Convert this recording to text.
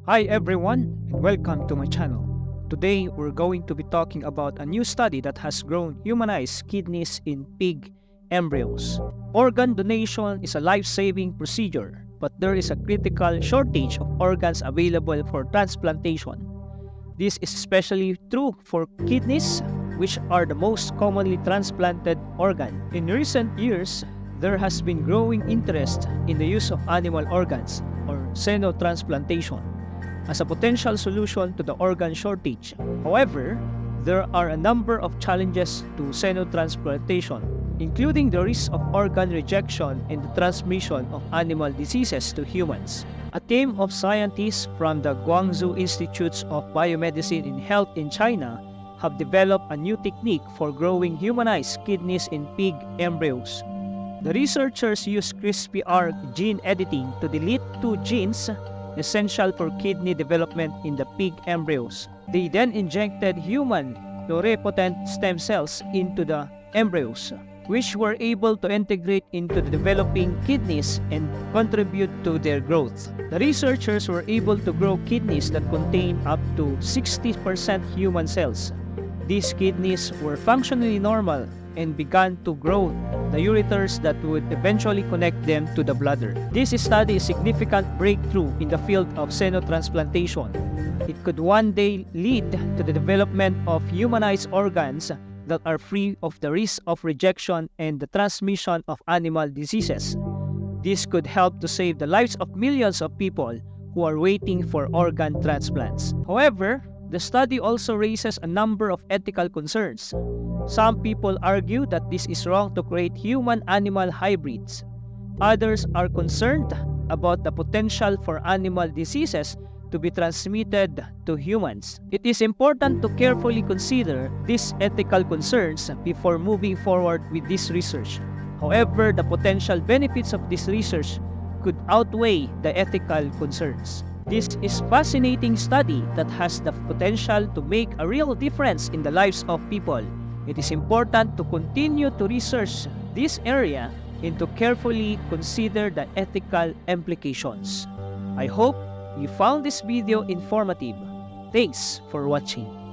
Hi everyone, and welcome to my channel. Today we're going to be talking about a new study that has grown humanized kidneys in pig embryos. Organ donation is a life-saving procedure, but there is a critical shortage of organs available for transplantation. This is especially true for kidneys, which are the most commonly transplanted organ. In recent years, there has been growing interest in the use of animal organs, or xenotransplantation, as a potential solution to the organ shortage. However, there are a number of challenges to xenotransplantation, including the risk of organ rejection and the transmission of animal diseases to humans. A team of scientists from the Guangzhou Institutes of Biomedicine and Health in China have developed a new technique for growing humanized kidneys in pig embryos. The researchers used CRISPR gene editing to delete two genes essential for kidney development in the pig embryos. They then injected human pluripotent stem cells into the embryos, which were able to integrate into the developing kidneys and contribute to their growth. The researchers were able to grow kidneys that contain up to 60% human cells. These kidneys were functionally normal and began to grow the ureters that would eventually connect them to the bladder. This study is a significant breakthrough in the field of xenotransplantation. It could one day lead to the development of humanized organs that are free of the risk of rejection and the transmission of animal diseases. This could help to save the lives of millions of people who are waiting for organ transplants. However, the study also raises a number of ethical concerns. Some people argue that this is wrong to create human-animal hybrids. Others are concerned about the potential for animal diseases to be transmitted to humans. It is important to carefully consider these ethical concerns before moving forward with this research. However, the potential benefits of this research could outweigh the ethical concerns. This is a fascinating study that has the potential to make a real difference in the lives of people. It is important to continue to research this area and to carefully consider the ethical implications. I hope you found this video informative. Thanks for watching.